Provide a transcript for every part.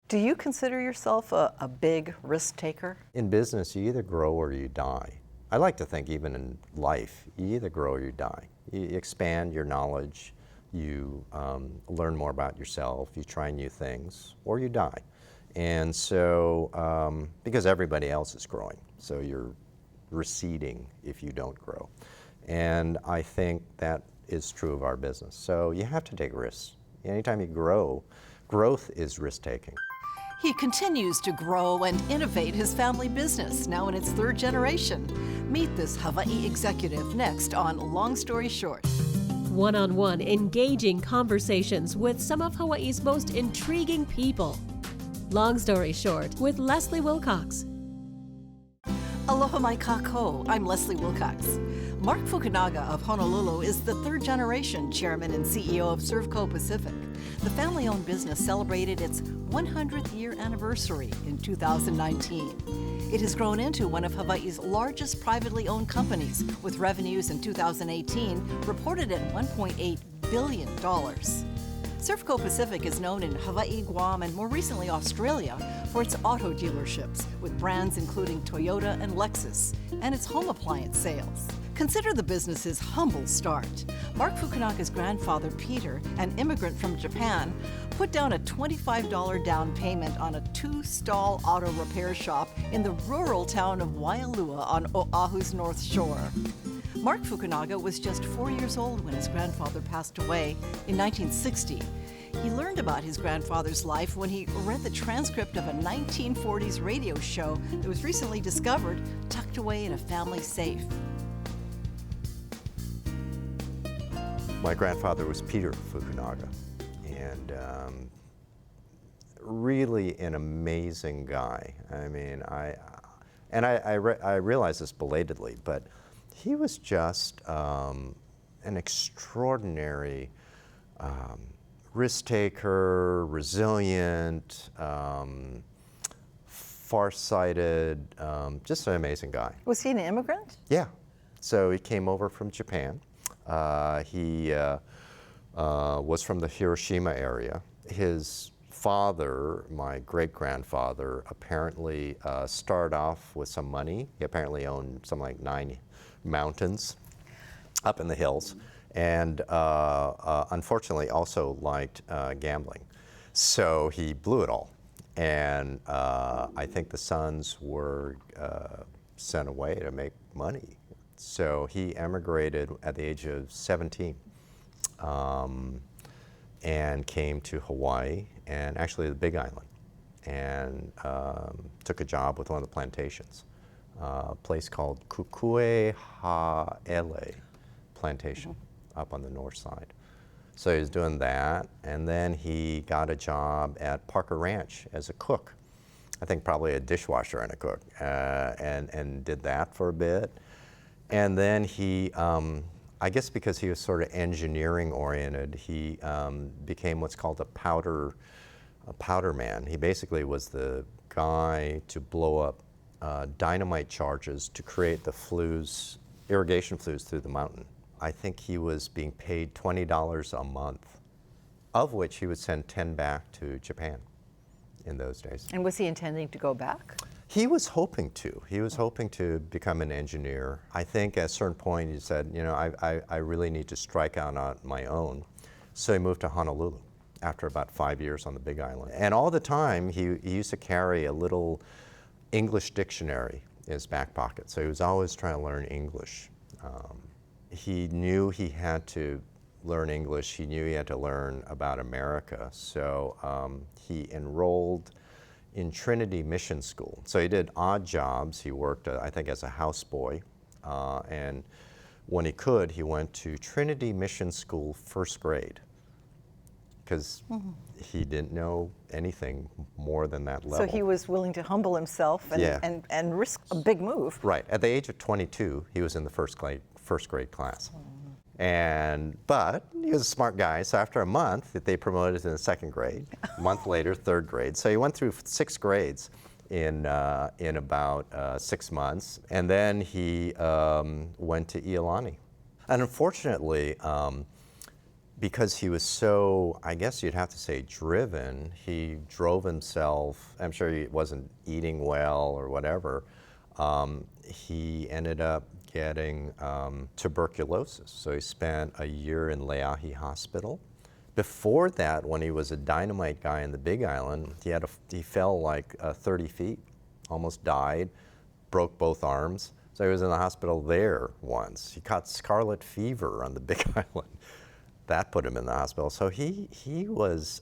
Do you consider yourself a big risk taker? In business, you either grow or you die. I like to think even in life, you either grow or you die. You expand your knowledge, you learn more about yourself, you try new things, or you die. And so, because everybody else is growing, so you're receding if you don't grow. And I think that is true of our business. So you have to take risks. Anytime you grow, growth is risk-taking. He continues to grow and innovate his family business, now in its third generation. Meet this Hawaiʻi executive next on Long Story Short. One-on-one engaging conversations with some of Hawaii's most intriguing people. Long Story Short with Leslie Wilcox. Aloha mai kako, I'm Leslie Wilcox. Mark Fukunaga of Honolulu is the third generation chairman and CEO of Servco Pacific. The family-owned business celebrated its 100th year anniversary in 2019. It has grown into one of Hawaii's largest privately owned companies, with revenues in 2018 reported at $1.8 billion. Servco Pacific is known in Hawaii, Guam, and more recently Australia for its auto dealerships, with brands including Toyota and Lexus, and its home appliance sales. Consider the business's humble start. Mark Fukunaga's grandfather, Peter, an immigrant from Japan, put down a $25 down payment on a 2-stall auto repair shop in the rural town of Waialua on Oahu's North Shore. Mark Fukunaga was just 4 years old when his grandfather passed away in 1960. He learned about his grandfather's life when he read the transcript of a 1940s radio show that was recently discovered tucked away in a family safe. My grandfather was Peter Fukunaga, and really an amazing guy. I mean, I realize this belatedly, but he was just an extraordinary risk-taker, resilient, far-sighted, just an amazing guy. Was he an immigrant? Yeah. So he came over from Japan. He was from the Hiroshima area. His father, my great-grandfather, apparently started off with some money. He apparently owned something like 9 mountains up in the hills, and unfortunately also liked gambling. So he blew it all. And I think the sons were sent away to make money. So he emigrated at the age of 17 and came to Hawaii, and actually the Big Island, and took a job with one of the plantations, a place called Kukue Ha'ele Plantation up on the north side. So he was doing that, and then he got a job at Parker Ranch as a cook. I think probably a dishwasher and a cook, and did that for a bit. And then he, I guess because he was sort of engineering oriented, he became what's called a powder man. He basically was the guy to blow up dynamite charges to create the flues, irrigation flues through the mountain. I think he was being paid $20 a month, of which he would send 10 back to Japan in those days. And was he intending to go back? He was hoping to. He was hoping to become an engineer. I think at a certain point he said, you know, I really need to strike out on my own. So he moved to Honolulu after about 5 years on the Big Island. And all the time he used to carry a little English dictionary in his back pocket. So he was always trying to learn English. He knew he had to learn English. He knew he had to learn about America. So he enrolled in Trinity Mission School. So he did odd jobs. He worked, I think, as a houseboy. And when he could, he went to Trinity Mission School first grade, because he didn't know anything more than that level. So he was willing to humble himself and risk a big move. Right. At the age of 22, he was in the first grade class. But he was a smart guy, so after a month, they promoted him to the second grade. A month later, third grade. So he went through 6 grades in about 6 months, and then he went to Iolani. And unfortunately, because he was so, I guess you'd have to say, driven, he drove himself. I'm sure he wasn't eating well or whatever. He ended up getting tuberculosis. So he spent a year in Leahi Hospital. Before that, when he was a dynamite guy in the Big Island, he fell like 30 feet, almost died, broke both arms. So he was in the hospital there once. He caught scarlet fever on the Big Island. That put him in the hospital. So he was,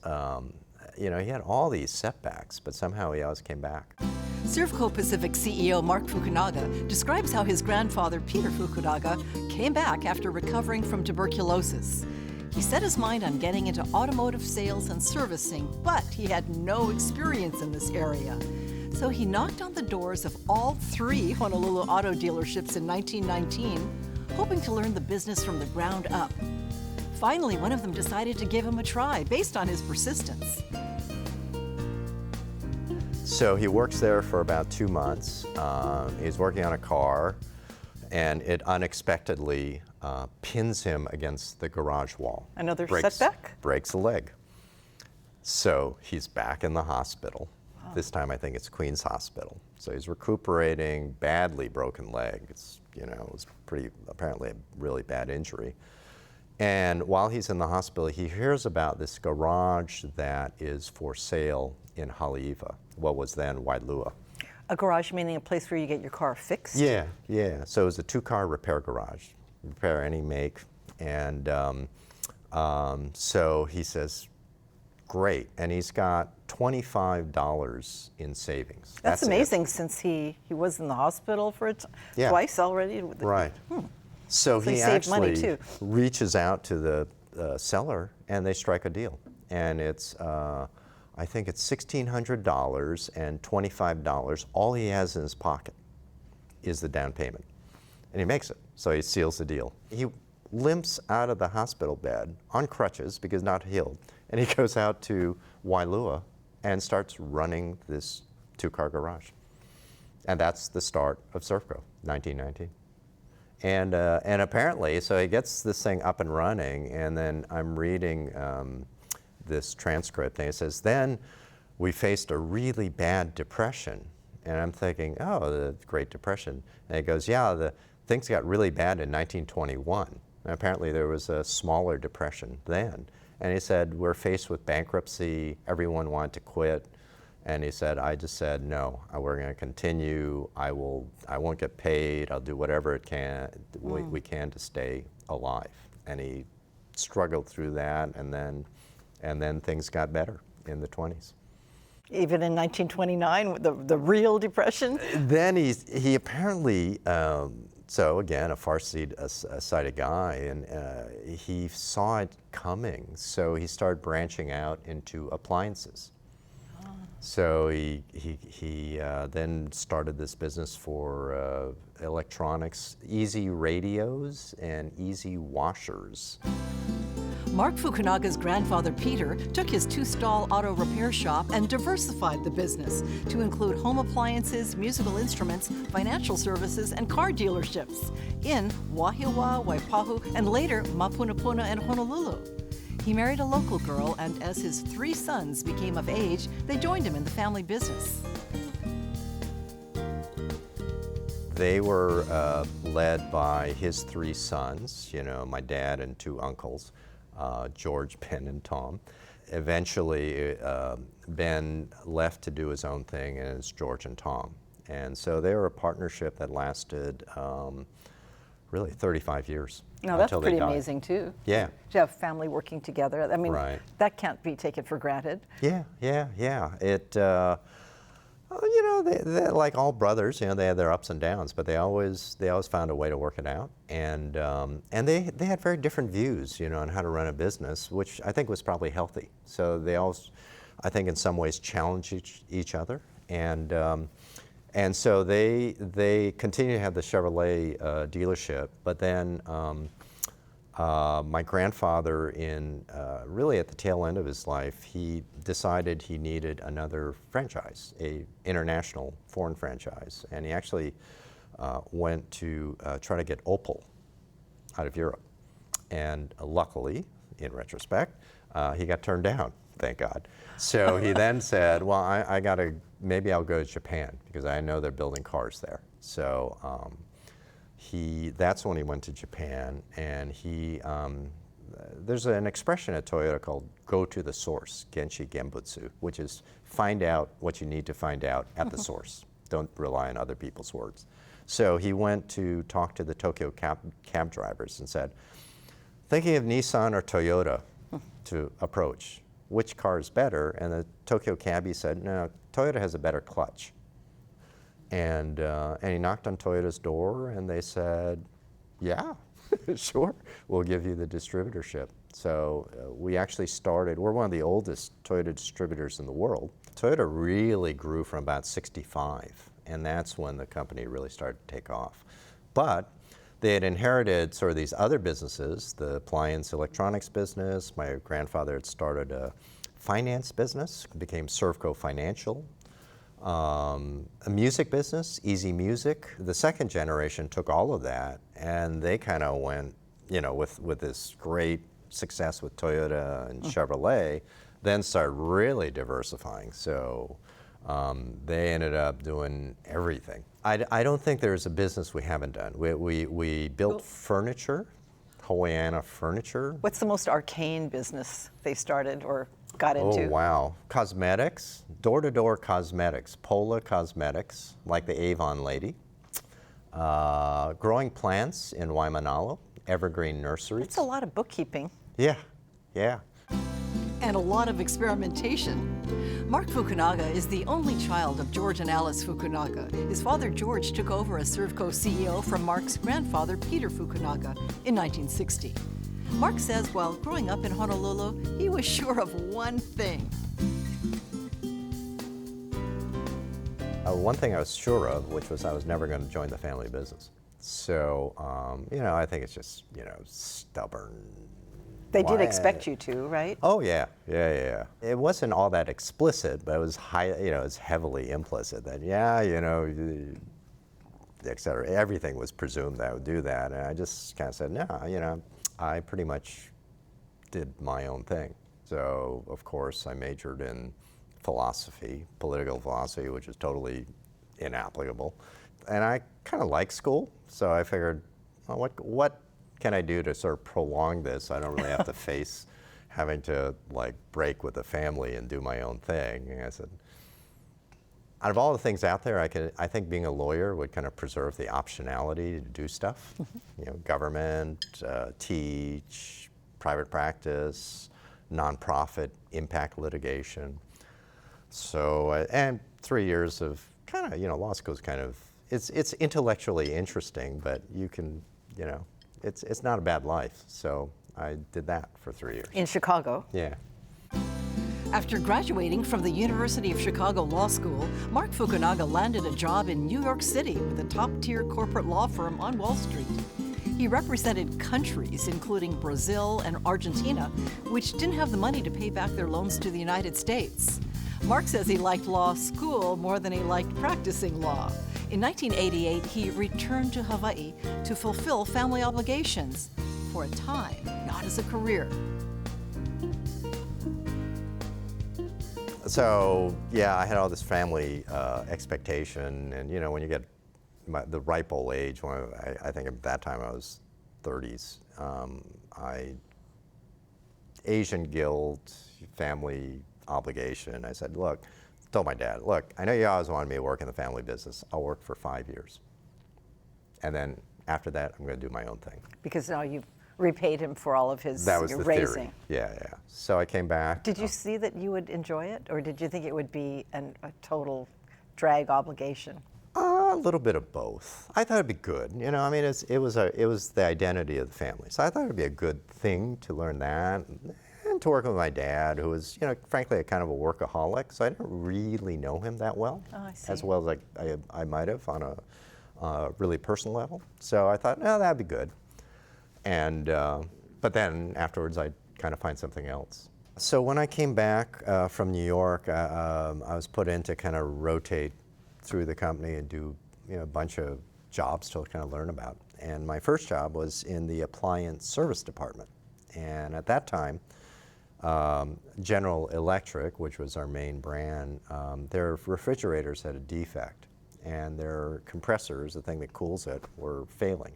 you know, he had all these setbacks, but somehow he always came back. Servco Pacific CEO Mark Fukunaga describes how his grandfather, Peter Fukunaga, came back after recovering from tuberculosis. He set his mind on getting into automotive sales and servicing, but he had no experience in this area. So he knocked on the doors of all 3 Honolulu auto dealerships in 1919, hoping to learn the business from the ground up. Finally, one of them decided to give him a try based on his persistence. So he works there for about 2 months. He's working on a car, and it unexpectedly pins him against the garage wall. Another setback? Breaks a leg. So he's back in the hospital. Wow. This time I think it's Queen's Hospital. So he's recuperating, badly broken leg. It's, you know, it was apparently a really bad injury. And while he's in the hospital, he hears about this garage that is for sale in Haleiwa, what was then Wailua. A garage meaning a place where you get your car fixed? Yeah, yeah. So it was a 2-car repair garage, repair any make. And so he says, great. And he's got $25 in savings. That's amazing, since he was in the hospital for twice already. Right. So he saved money actually too. reaches out to the seller, and they strike a deal. And it's, I think it's $1,600 and $25. All he has in his pocket is the down payment. And he makes it, so he seals the deal. He limps out of the hospital bed on crutches because not healed, and he goes out to Wailua and starts running this 2-car garage. And that's the start of Servco, 1919. And apparently, so he gets this thing up and running, and then I'm reading this transcript, and it says, then we faced a really bad depression. And I'm thinking, oh, the Great Depression. And he goes, yeah, things got really bad in 1921. And apparently there was a smaller depression then. And he said, we're faced with bankruptcy, everyone wanted to quit. And he said, I just said, no, we're going to continue. I won't get paid. I'll do whatever we can to stay alive. And he struggled through that, and then things got better in the 20s. Even in 1929, the real depression? Then he apparently, so again, a far-sighted guy, and he saw it coming. So he started branching out into appliances. So he then started this business for electronics, easy radios and easy washers. Mark Fukunaga's grandfather, Peter, took his 2-stall auto repair shop and diversified the business to include home appliances, musical instruments, financial services, and car dealerships in Wahiawa, Waipahu, and later Mapunapuna and Honolulu. He married a local girl, and as his 3 sons became of age, they joined him in the family business. They were led by his 3 sons, you know, my dad and 2 uncles, George, Ben, and Tom. Eventually, Ben left to do his own thing, and it's George and Tom. And so they were a partnership that lasted really 35 years. No, that's pretty amazing too. Yeah. To have family working together. I mean, that can't be taken for granted. Yeah. It, you know, they like all brothers, you know, they had their ups and downs, but they always found a way to work it out. And they had very different views, you know, on how to run a business, which I think was probably healthy. So they always, I think in some ways, challenged each other. And so they continue to have the Chevrolet dealership, but then my grandfather, really at the tail end of his life, he decided he needed another franchise, a international foreign franchise, and he actually went to try to get Opel out of Europe. And luckily, in retrospect. He got turned down, thank God. So he then said, well, I gotta, maybe I'll go to Japan because I know they're building cars there. So that's when he went to Japan, and there's an expression at Toyota called go to the source, Genshi Genbutsu, which is find out what you need to find out at the source. Don't rely on other people's words. So he went to talk to the Tokyo cab drivers and said, thinking of Nissan or Toyota to approach, which car is better? And the Tokyo cabbie said, no, Toyota has a better clutch. And he knocked on Toyota's door, and they said, yeah, sure, we'll give you the distributorship. So we actually started, we're one of the oldest Toyota distributors in the world. Toyota really grew from about 65, and that's when the company really started to take off. But they had inherited sort of these other businesses, the appliance electronics business. My grandfather had started a finance business, became Servco Financial. A music business, Easy Music. The second generation took all of that, and they kind of went, you know, with this great success with Toyota and Chevrolet, then started really diversifying. So they ended up doing everything. I don't think there's a business we haven't done. We built furniture, Hawaiiana furniture. What's the most arcane business they started or got into? Oh, wow. Cosmetics, door-to-door cosmetics, Pola Cosmetics, like the Avon lady. Growing plants in Waimanalo, Evergreen Nurseries. It's a lot of bookkeeping. Yeah, yeah. And a lot of experimentation. Mark Fukunaga is the only child of George and Alice Fukunaga. His father, George, took over as Servco CEO from Mark's grandfather, Peter Fukunaga, in 1960. Mark says while growing up in Honolulu, he was sure of one thing. One thing I was sure of, which was I was never going to join the family business. So, you know, I think it's just, you know, stubborn. They did expect you to, right? Oh, yeah, yeah. It wasn't all that explicit, but it was it was heavily implicit that, yeah, you know, et cetera. Everything was presumed that I would do that. And I just kind of said, no, you know, I pretty much did my own thing. So, of course, I majored in philosophy, political philosophy, which is totally inapplicable. And I kind of like school, so I figured, well, what can I do to sort of prolong this? I don't really have to face having to like break with the family and do my own thing. And I said, out of all the things out there, I think being a lawyer would kind of preserve the optionality to do stuff. You know, government, teach, private practice, nonprofit, impact litigation. So, and 3 years of kind of, you know, law school is kind of, it's intellectually interesting, but you can, you know, it's not a bad life. So I did that for 3 years. In Chicago? Yeah. After graduating from the University of Chicago Law School, Mark Fukunaga landed a job in New York City with a top-tier corporate law firm on Wall Street. He represented countries, including Brazil and Argentina, which didn't have the money to pay back their loans to the United States. Mark says he liked law school more than he liked practicing law. In 1988, he returned to Hawaii to fulfill family obligations for a time, not as a career. So, yeah, I had all this family expectation, and you know, when you get the ripe old age, when I think at that time I was 30s, Asian guilt, family obligation. I said, look, told my dad, look, I know you always wanted me to work in the family business. I'll work for 5 years. And then after that, I'm going to do my own thing. Because now you've repaid him for all of his That was the raising. theory. Yeah. So I came back. Did you see that you would enjoy it, or did you think it would be a total drag obligation? A little bit of both. I thought it'd be good. You know, I mean, it was the identity of the family. So I thought it'd be a good thing to learn that, and to work with my dad, who was, you know, frankly, a kind of a workaholic. So I didn't really know him that well, as well as I might have on a really personal level. So I thought, no, that'd be good. And but then afterwards, I'd kind of find something else. So when I came back from New York, I was put in to kind of rotate through the company and do, you know, a bunch of jobs to kind of learn about. And my first job was in the appliance service department. And at that time, General Electric, which was our main brand, their refrigerators had a defect, and their compressors, the thing that cools it, were failing.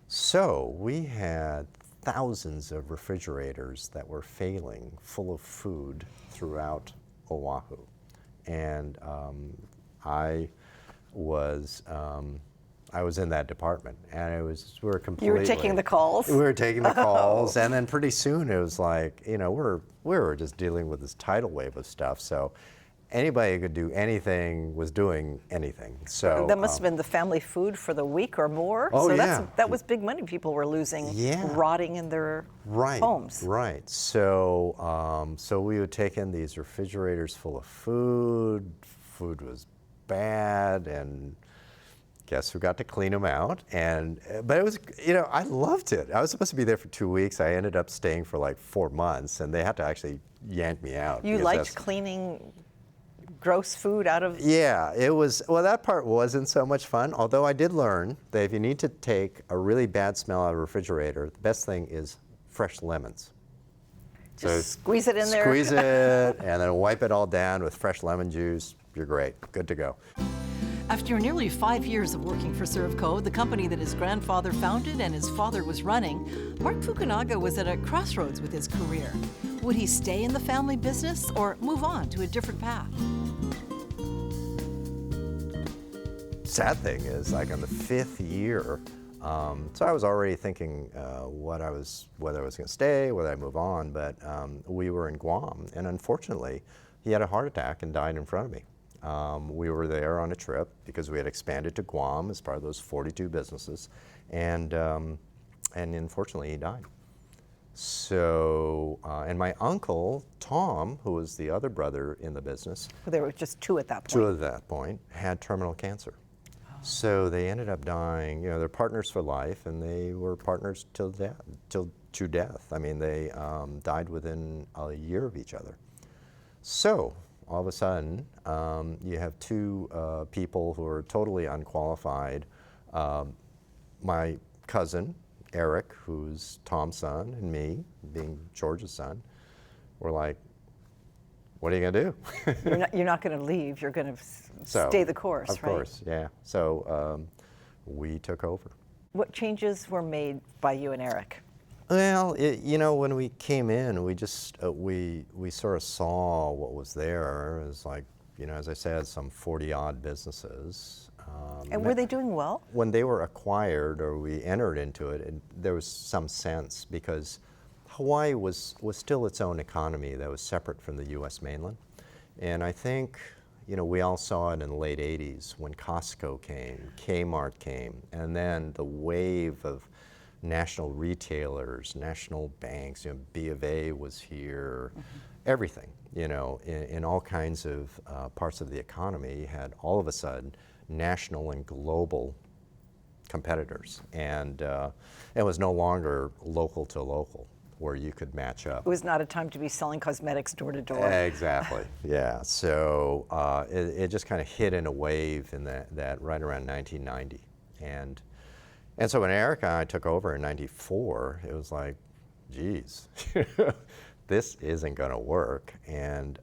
So we had thousands of refrigerators that were failing, full of food throughout Oahu. And I was in that department, and we were completely. You were taking the calls? We were taking the calls, and then pretty soon it was like, we were just dealing with this tidal wave of stuff. So anybody who could do anything was doing anything. So that must have been the family food for the week or more. Oh, so yeah. that was big money people were losing, Yeah. rotting in their homes. Right. So so we would take in these refrigerators full of food. Food was bad, and guess who got to clean them out? But it was, I loved it. I was supposed to be there for 2 weeks. I ended up staying for like 4 months, and they had to actually yank me out. You liked cleaning gross food out of? Yeah, it was, well, that part wasn't so much fun, although I did learn that if you need to take a really bad smell out of a refrigerator, the best thing is fresh lemons. Just squeeze it in there. Squeeze it, and then wipe it all down with fresh lemon juice. You're great. Good to go. After nearly 5 years of working for Servco, the company that his grandfather founded and his father was running, Mark Fukunaga was at a crossroads with his career. Would he stay in the family business or move on to a different path? Sad thing is, like on the 5th year, so I was already thinking whether I was going to stay, whether I move on, but we were in Guam, and unfortunately, he had a heart attack and died in front of me. We were there on a trip because we had expanded to Guam as part of those 42 businesses, and unfortunately he died. So, and my uncle, Tom, who was the other brother in the business. Well, there were just two at that point. Two at that point had terminal cancer. So they ended up dying, they're partners for life, and they were partners till to death. I mean, they died within a year of each other. So all of a sudden, you have two people who are totally unqualified. My cousin, Eric, who's Tom's son, and me, being George's son, were like, what are you going to do? You're not going to leave. You're going to stay the course, right? Of course, yeah. So we took over. What changes were made by you and Eric? Well, when we came in, we just, we sort of saw what was there. It was like, as I said, some 40-odd businesses. And were they doing well? When they were acquired or we entered into it, there was some sense because Hawaii was still its own economy that was separate from the U.S. mainland. And I think, we all saw it in the late 80s when Costco came, Kmart came, and then the wave of national retailers, national banks, B of A was here, everything, in all kinds of parts of the economy had all of a sudden national and global competitors. And it was no longer local to local where you could match up. It was not a time to be selling cosmetics door to door. Exactly, yeah. So it just kind of hit in a wave in that right around 1990. And so when Eric and I took over in 94, it was like, geez, this isn't going to work. And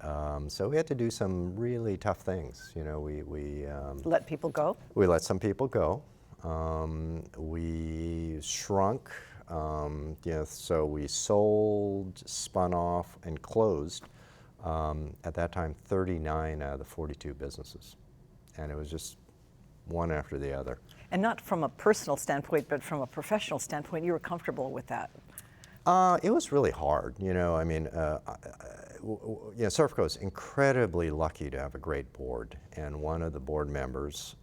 so we had to do some really tough things. We let people go? We let some people go. We shrunk. So we sold, spun off, and closed, at that time, 39 out of the 42 businesses. And it was just one after the other. And not from a personal standpoint, but from a professional standpoint, you were comfortable with that? It was really hard. Servco is incredibly lucky to have a great board. And one of the board members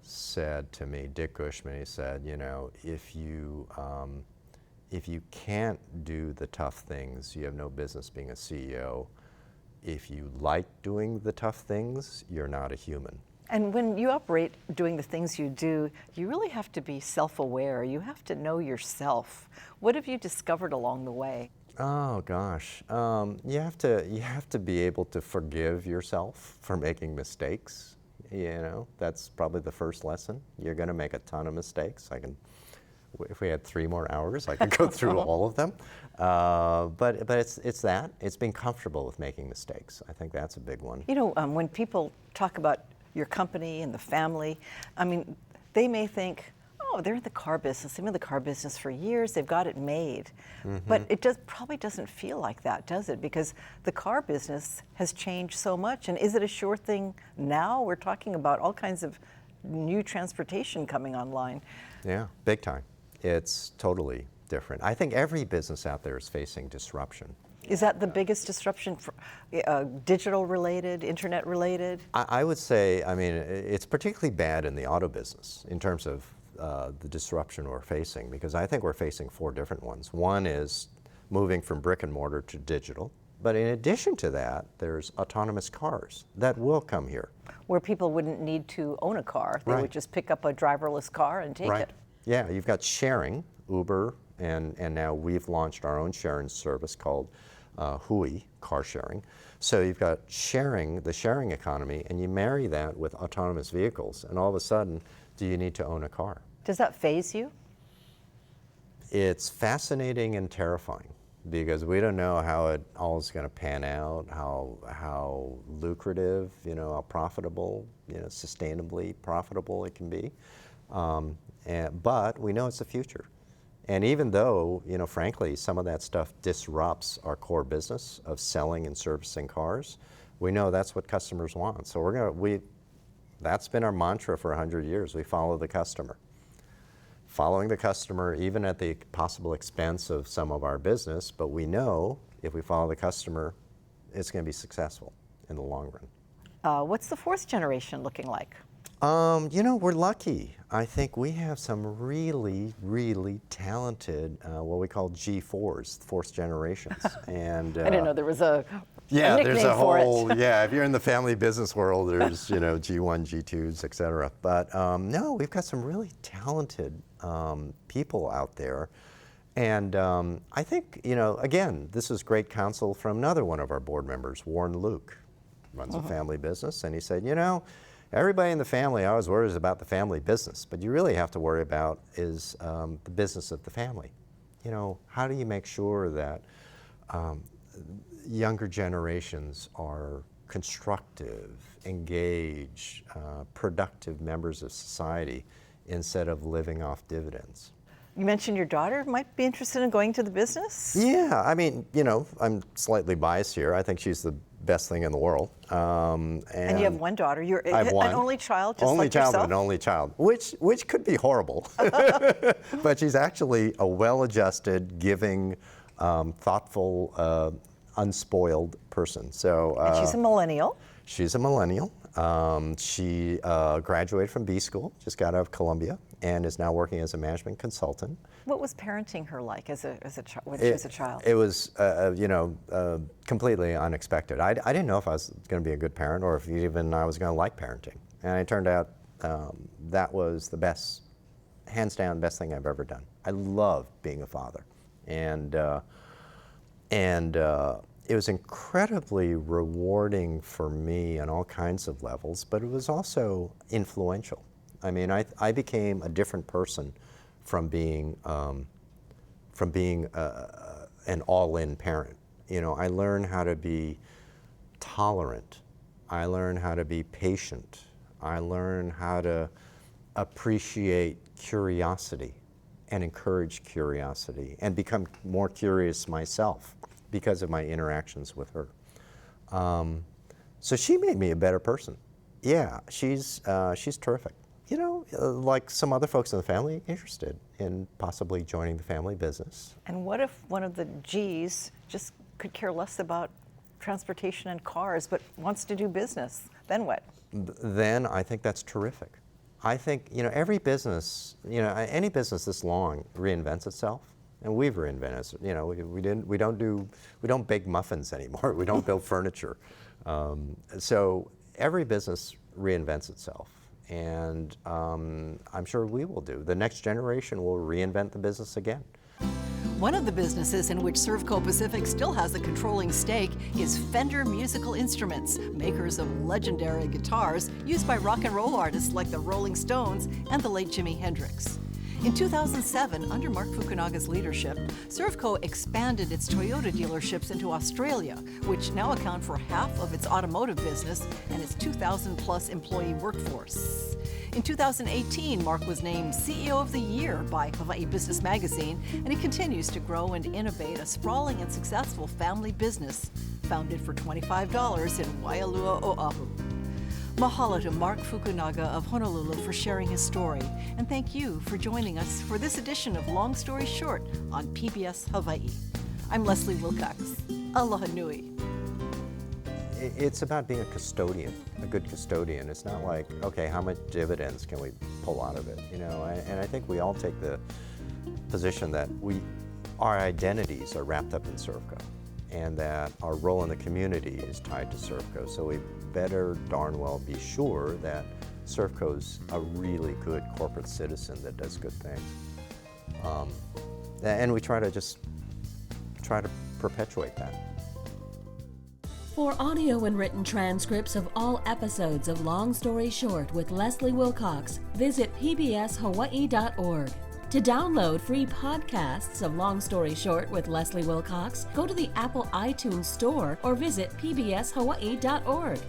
said to me, Dick Gushman, he said, if you can't do the tough things, you have no business being a CEO. If you like doing the tough things, you're not a human. And when you operate doing the things you do, you really have to be self-aware. You have to know yourself. What have you discovered along the way? Oh gosh, you have to be able to forgive yourself for making mistakes. That's probably the first lesson. You're going to make a ton of mistakes. if we had 3 more hours, I could go through all of them. But it's that. It's being comfortable with making mistakes. I think that's a big one. You know, when people talk about your company and the family, I mean, they may think, oh, they're in the car business. They've been in the car business for years. They've got it made. But it probably doesn't feel like that, does it? Because the car business has changed so much. And is it a sure thing now? We're talking about all kinds of new transportation coming online. Yeah, big time. It's totally different. I think every business out there is facing disruption. Is that the biggest disruption, digital related, internet related? I would say, I mean, it's particularly bad in the auto business in terms of the disruption we're facing, because I think we're facing 4 different ones. One is moving from brick and mortar to digital. But in addition to that, there's autonomous cars that will come here. Where people wouldn't need to own a car. They Right. would just pick up a driverless car and take it. Yeah, you've got sharing, Uber, and now we've launched our own sharing service called Hawaiʻi, car sharing. So you've got sharing, the sharing economy, and you marry that with autonomous vehicles, and all of a sudden, do you need to own a car? Does that faze you? It's fascinating and terrifying, because we don't know how it all is going to pan out, how lucrative, how profitable, sustainably profitable it can be. But we know it's the future. And even though, frankly, some of that stuff disrupts our core business of selling and servicing cars, we know that's what customers want. So that's been our mantra for 100 years. We follow the customer. Following the customer, even at the possible expense of some of our business, but we know if we follow the customer, it's going to be successful in the long run. What's the 4th generation looking like? We're lucky. I think we have some really, really talented, what we call G4s, 4th generations. And I didn't know there was a yeah, nickname there's a for whole, it. yeah, if you're in the family business world, there's, G1, G2s, et cetera. But no, we've got some really talented people out there. And I think, again, this is great counsel from another one of our board members, Warren Luke, runs a family business. And he said, everybody in the family always worries about the family business, but you really have to worry about is the business of the family. How do you make sure that younger generations are constructive, engaged, productive members of society instead of living off dividends? You mentioned your daughter might be interested in going to the business? Yeah, I mean, I'm slightly biased here. I think she's the best thing in the world. And you have one daughter. You're I have one. an only child, just only like child yourself? and an only child, which could be horrible. But she's actually a well-adjusted, giving, thoughtful, unspoiled person. So And she's a millennial. She's a millennial. She graduated from B school, just got out of Columbia, and is now working as a management consultant. What was parenting her like when she was a child? It was, completely unexpected. I didn't know if I was going to be a good parent or if even I was going to like parenting. And it turned out that was the best, hands down, best thing I've ever done. I love being a father. And it was incredibly rewarding for me on all kinds of levels, but it was also influential. I mean, I became a different person from being an all-in parent. I learned how to be tolerant. I learned how to be patient. I learned how to appreciate curiosity and encourage curiosity and become more curious myself because of my interactions with her. So she made me a better person. Yeah, she's terrific. Like some other folks in the family, interested in possibly joining the family business. And what if one of the G's just could care less about transportation and cars, but wants to do business? Then what? Then I think that's terrific. I think, every business, any business this long reinvents itself. And we've reinvented it. We don't bake muffins anymore. We don't build furniture. So every business reinvents itself. And I'm sure we will do. The next generation will reinvent the business again. One of the businesses in which Servco Pacific still has a controlling stake is Fender Musical Instruments, makers of legendary guitars used by rock and roll artists like the Rolling Stones and the late Jimi Hendrix. In 2007, under Mark Fukunaga's leadership, Servco expanded its Toyota dealerships into Australia, which now account for half of its automotive business and its 2,000 plus employee workforce. In 2018, Mark was named CEO of the Year by Hawaiʻi Business Magazine, and he continues to grow and innovate a sprawling and successful family business founded for $25 in Waialua, Oahu. Mahalo to Mark Fukunaga of Honolulu for sharing his story, and thank you for joining us for this edition of Long Story Short on PBS Hawaiʻi. I'm Leslie Wilcox. Aloha nui. It's about being a custodian, a good custodian. It's not like, okay, how much dividends can we pull out of it? You know, and I think we all take the position that our identities are wrapped up in Servco, and that our role in the community is tied to Servco. So we better darn well be sure that Servco's a really good corporate citizen that does good things. And we try to perpetuate that. For audio and written transcripts of all episodes of Long Story Short with Leslie Wilcox, visit pbshawaii.org. To download free podcasts of Long Story Short with Leslie Wilcox, go to the Apple iTunes Store or visit pbshawaii.org.